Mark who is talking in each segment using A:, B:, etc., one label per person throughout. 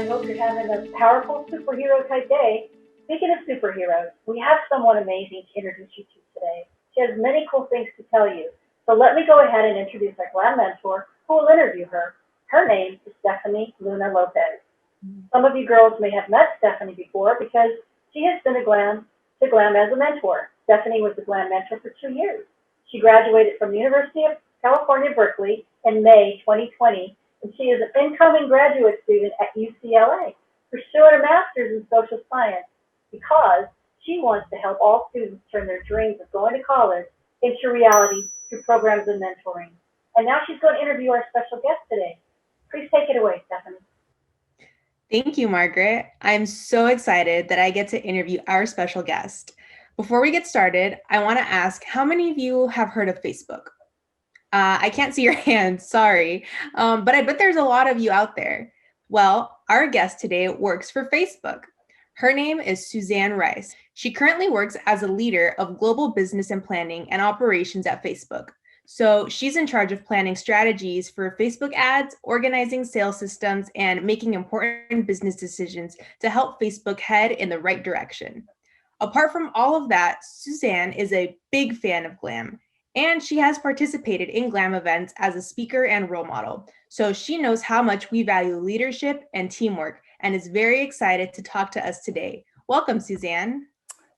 A: I hope you're having a powerful superhero type day. Speaking of superheroes, we have someone amazing to introduce you to today. She has many cool things to tell you. So let me go ahead and introduce our GLAM mentor who will interview her. Her name is Stephanie Luna Lopez. Some of you girls may have met Stephanie before because she has been to GLAM as a mentor. Stephanie was the GLAM mentor for 2 years. She graduated from the University of California, Berkeley in May 2020, and she is an incoming graduate student at UCLA, pursuing a master's in social science because she wants to help all students turn their dreams of going to college into reality through programs and mentoring. And now she's going to interview our special guest today. Please take it away, Stephanie.
B: Thank you, Margaret. I'm so excited that I get to interview our special guest. Before we get started, I want to ask how many of you have heard of Facebook? I can't see your hands, sorry, but I bet there's a lot of you out there. Well, our guest today works for Facebook. Her name is Suzanne Rice. She currently works as a leader of global business and planning and operations at Facebook. So she's in charge of planning strategies for Facebook ads, organizing sales systems, and making important business decisions to help Facebook head in the right direction. Apart from all of that, Suzanne is a big fan of GLAM, and she has participated in GLAM events as a speaker and role model. So she knows how much we value leadership and teamwork and is very excited to talk to us today. Welcome, Suzanne.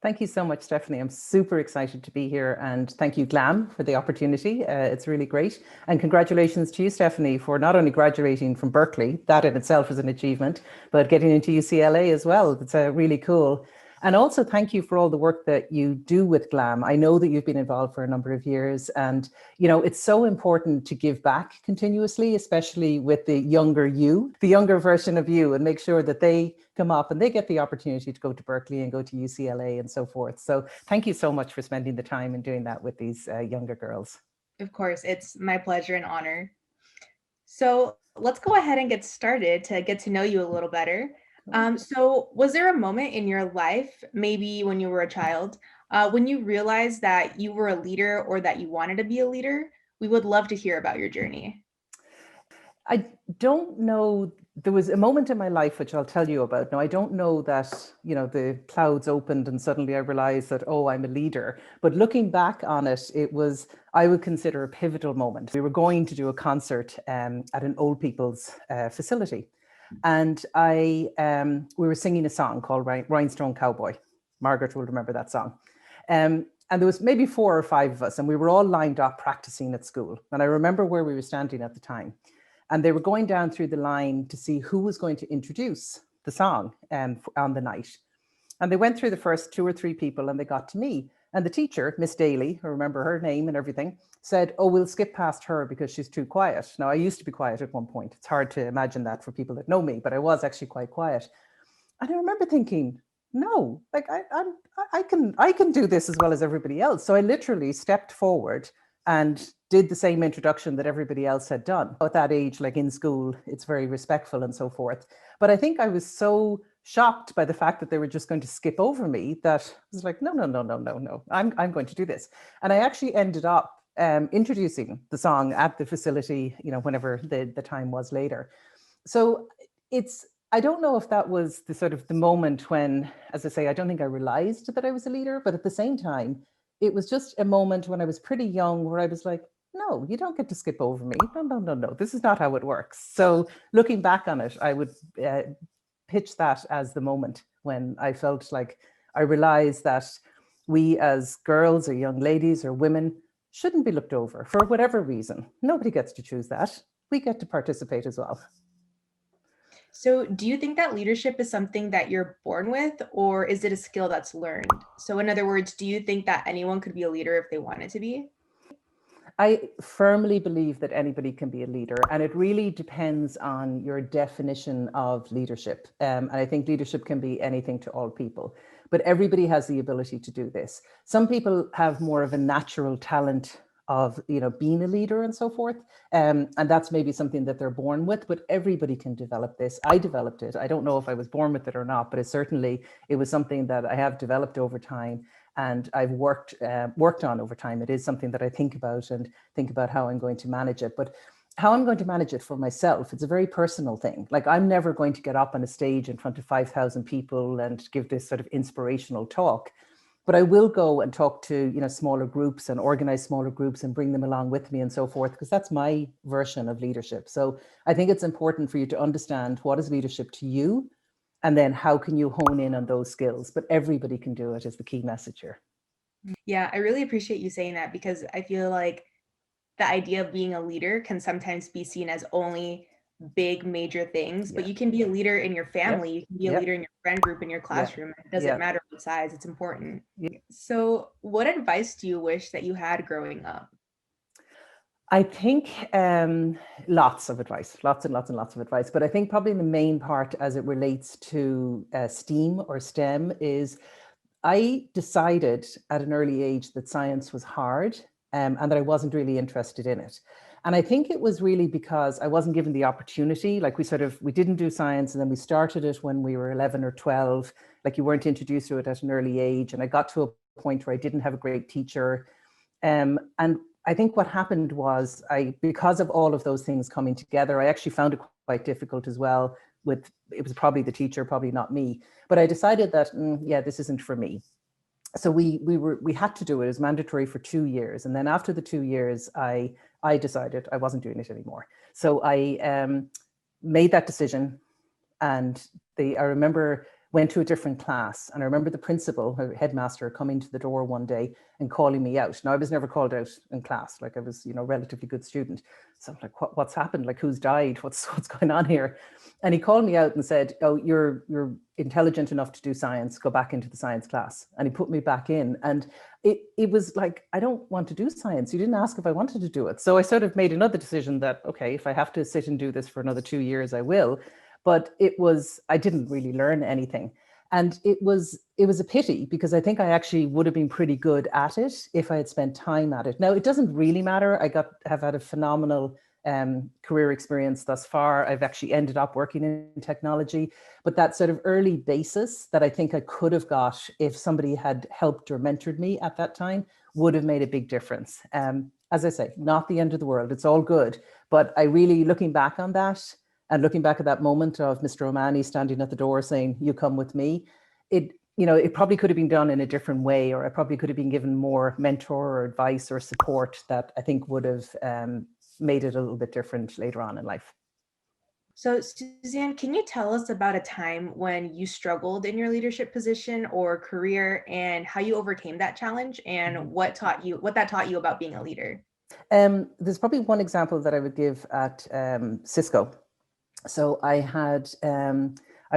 C: Thank you so much, Stephanie. I'm super excited to be here, and thank you, GLAM, for the opportunity. It's really great. And congratulations to you, Stephanie, for not only graduating from Berkeley, that in itself is an achievement, but getting into UCLA as well. It's really cool. And also thank you for all the work that you do with GLAM. I know that you've been involved for a number of years, and it's so important to give back continuously, especially with the younger you, the younger version of you, and make sure that they come up and they get the opportunity to go to Berkeley and go to UCLA and so forth. So thank you so much for spending the time and doing that with these younger girls.
B: Of course, it's my pleasure and honor. So let's go ahead and get started to get to know you a little better. So was there a moment in your life, maybe when you were a child, when you realized that you were a leader or that you wanted to be a leader? We would love to hear about your journey.
C: I don't know. There was a moment in my life which I'll tell you about. Now, I don't know that, the clouds opened and suddenly I realized that, oh, I'm a leader. But looking back on it, it was, I would consider a pivotal moment. We were going to do a concert at an old people's facility. And we were singing a song called Rhinestone Cowboy. Margaret will remember that song. And there was maybe 4 or 5 of us, and we were all lined up practicing at school. And I remember where we were standing at the time. And they were going down through the line to see who was going to introduce the song on the night. And they went through the first 2 or 3 people, and they got to me. And the teacher, Miss Daly, I remember her name and everything, said, oh, we'll skip past her because she's too quiet. Now, I used to be quiet at one point. It's hard to imagine that for people that know me, but I was actually quite quiet. And I remember thinking, no, like I can do this as well as everybody else. So I literally stepped forward and did the same introduction that everybody else had done. At that age, like in school, it's very respectful and so forth. But I think I was so shocked by the fact that they were just going to skip over me that I was like, no, I'm going to do this. And I actually ended up introducing the song at the facility, whenever the time was later. So I don't know if that was the sort of the moment when, as I say, I don't think I realized that I was a leader, but at the same time, it was just a moment when I was pretty young where I was like, no, you don't get to skip over me. No. This is not how it works. So looking back on it, I would pitch that as the moment when I felt like I realized that we as girls or young ladies or women shouldn't be looked over for whatever reason. Nobody gets to choose that. We get to participate as well.
B: So do you think that leadership is something that you're born with, or is it a skill that's learned? So in other words, do you think that anyone could be a leader if they wanted to be?
C: I firmly believe that anybody can be a leader, and it really depends on your definition of leadership. And I think leadership can be anything to all people, but everybody has the ability to do this. Some people have more of a natural talent of being a leader and so forth, and that's maybe something that they're born with, but everybody can develop this. I developed it. I don't know if I was born with it or not, but it was something that I have developed over time and I've worked on over time. It is something that I think about and think about how I'm going to manage it. But how I'm going to manage it for myself, it's a very personal thing. Like, I'm never going to get up on a stage in front of 5,000 people and give this sort of inspirational talk. But I will go and talk to, smaller groups and organize smaller groups and bring them along with me and so forth, because that's my version of leadership. So I think it's important for you to understand what is leadership to you, and then how can you hone in on those skills. But everybody can do it is the key message here.
B: Yeah, I really appreciate you saying that, because I feel like the idea of being a leader can sometimes be seen as only big major things, but you can be a leader in your family, you can be a leader in your friend group, in your classroom. It doesn't matter what size, it's important. So what advice do you wish that you had growing up?
C: I think lots of advice, lots and lots and lots of advice. But I think probably the main part as it relates to STEAM or STEM is, I decided at an early age that science was hard, and that I wasn't really interested in it. And I think it was really because I wasn't given the opportunity. Like, we didn't do science, and then we started it when we were 11 or 12. Like, you weren't introduced to it at an early age. And I got to a point where I didn't have a great teacher. And I think what happened was, because of all of those things coming together, I actually found it quite difficult as well. It was probably the teacher, probably not me. But I decided that, this isn't for me. So we had to do it. It was mandatory for 2 years. And then after the 2 years, I decided I wasn't doing it anymore. So I made that decision. And I remember went to a different class. And I remember the principal, her headmaster, coming to the door one day and calling me out. Now, I was never called out in class. Like, I was, a relatively good student. So I'm like, what's happened? Like, who's died? What's going on here? And he called me out and said, oh, you're intelligent enough to do science. Go back into the science class. And he put me back in. And it was like, I don't want to do science. You didn't ask if I wanted to do it. So I sort of made another decision that, okay, if I have to sit and do this for another 2 years, I will. But I didn't really learn anything. And it was a pity, because I think I actually would have been pretty good at it if I had spent time at it. Now, it doesn't really matter. have had a phenomenal career experience thus far. I've actually ended up working in technology, but that sort of early basis that I think I could have got if somebody had helped or mentored me at that time would have made a big difference. As I say, not the end of the world. It's all good. But I really, looking back on that, and looking back at that moment of Mr. O'Mahony standing at the door saying, you come with me, it probably could have been done in a different way, or I probably could have been given more mentor or advice or support that I think would have made it a little bit different later on in life.
B: So Suzanne, can you tell us about a time when you struggled in your leadership position or career, and how you overcame that challenge, and what that taught you about being a leader?
C: There's probably one example that I would give at Cisco. So I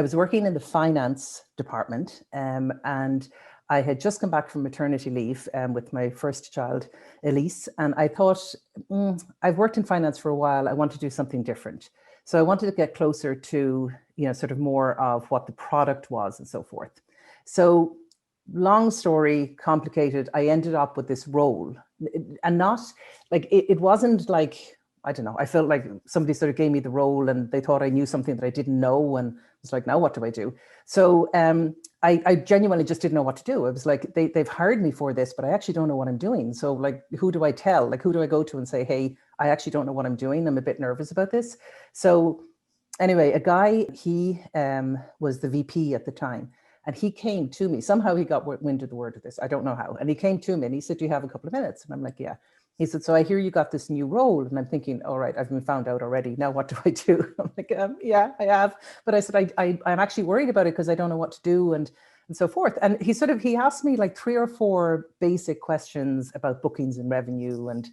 C: was working in the finance department, and I had just come back from maternity leave with my first child, Elise, and I thought, I've worked in finance for a while. I want to do something different. So I wanted to get closer to, sort of more of what the product was and so forth. So, long story, complicated, I ended up with this role, and not like, it wasn't like, I don't know, I felt like somebody sort of gave me the role and they thought I knew something that I didn't know, and it's like, now what do I do? So I genuinely just didn't know what to do. It was like, they've hired me for this, but I actually don't know what I'm doing. So like, who do I tell? Like, who do I go to and say, hey, I actually don't know what I'm doing. I'm a bit nervous about this. So anyway, a guy, he was the VP at the time. And he came to me. Somehow he got wind of the word of this. I don't know how. And he came to me and he said, do you have a couple of minutes? And I'm like, yeah. He said, so I hear you got this new role. And I'm thinking, all right, I've been found out already. Now what do I do? I'm like, yeah, I have. But I said, I'm actually worried about it because I don't know what to do and so forth. And he asked me like 3 or 4 basic questions about bookings and revenue, and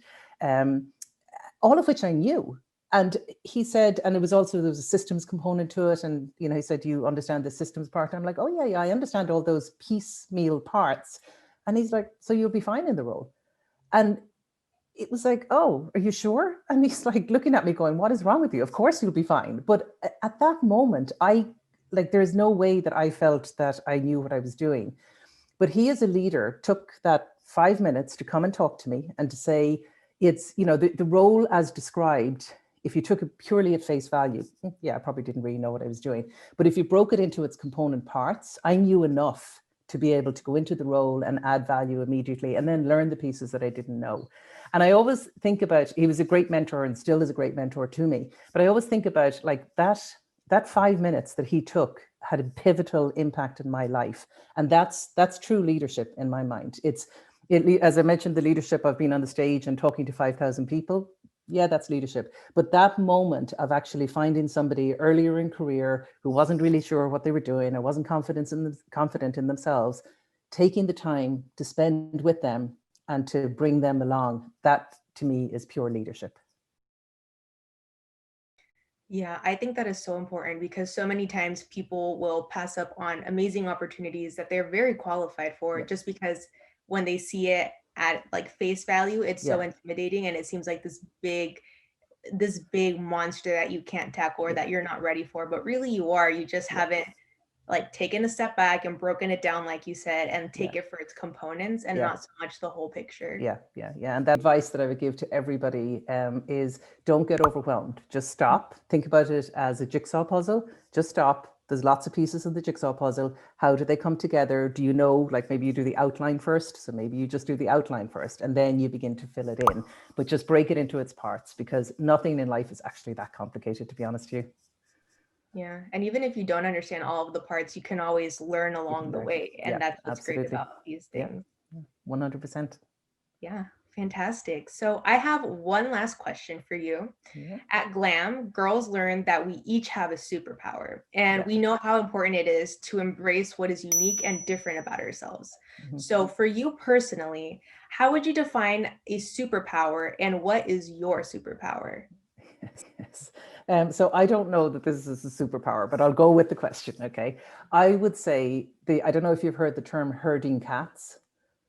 C: all of which I knew. And he said, and there was a systems component to it. And, he said, do you understand the systems part? And I'm like, oh yeah, I understand all those piecemeal parts. And he's like, so you'll be fine in the role. And it was like, oh, are you sure? And he's like looking at me going, what is wrong with you? Of course you'll be fine. But at that moment, there's no way that I felt that I knew what I was doing. But he, as a leader, took that 5 minutes to come and talk to me and to say, it's, the role as described, if you took it purely at face value, yeah, I probably didn't really know what I was doing. But if you broke it into its component parts, I knew enough to be able to go into the role and add value immediately, and then learn the pieces that I didn't know. And I always think about, he was a great mentor and still is a great mentor to me, but I always think about like that 5 minutes that he took had a pivotal impact in my life. And that's true leadership in my mind. As I mentioned, the leadership of being on the stage and talking to 5,000 people. Yeah, that's leadership. But that moment of actually finding somebody earlier in career who wasn't really sure what they were doing or wasn't confident in themselves, taking the time to spend with them and to bring them along, that to me is pure leadership.
B: Yeah, I think that is so important because so many times people will pass up on amazing opportunities that they're very qualified for just because when they see it at like face value, it's so intimidating and it seems like this big monster that you can't tackle or that you're not ready for, but really you are. You just haven't like taken a step back and broken it down, like you said, and take it for its components and not so much the whole picture.
C: Yeah. And that advice that I would give to everybody is don't get overwhelmed. Just stop. Think about it as a jigsaw puzzle. Just stop. There's lots of pieces of the jigsaw puzzle. How do they come together? Do you know, like maybe you do the outline first? So maybe you just do the outline first and then you begin to fill it in. But just break it into its parts because nothing in life is actually that complicated, to be honest with you.
B: Yeah. And even if you don't understand all of the parts, you can always learn along the way. And that's what's great about these things.
C: 100%.
B: Yeah. Fantastic. So I have one last question for you. At GLAM, girls learn that we each have a superpower, and we know how important it is to embrace what is unique and different about ourselves. So for you personally, how would you define a superpower and what is your superpower?
C: Yes. So I don't know that this is a superpower, but I'll go with the question. Okay. I would say I don't know if you've heard the term herding cats.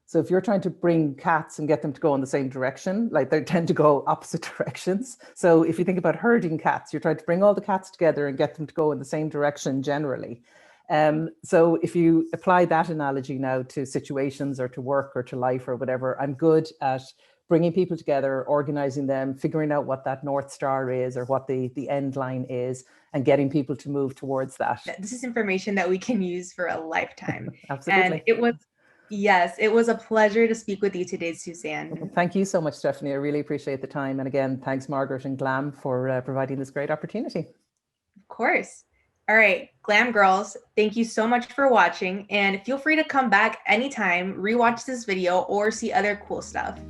C: So if you're trying to bring cats and get them to go in the same direction, like they tend to go opposite directions. So if you think about herding cats, you're trying to bring all the cats together and get them to go in the same direction generally. So if you apply that analogy now to situations or to work or to life or whatever, I'm good at bringing people together, organizing them, figuring out what that North Star is or what the end line is, and getting people to move towards that.
B: This is information that we can use for a lifetime.
C: Absolutely.
B: And it was a pleasure to speak with you today, Suzanne.
C: Thank you so much, Stephanie. I really appreciate the time. And again, thanks, Margaret and GLAM, for providing this great opportunity.
B: Of course. All right, GLAM girls, thank you so much for watching. And feel free to come back anytime, rewatch this video, or see other cool stuff.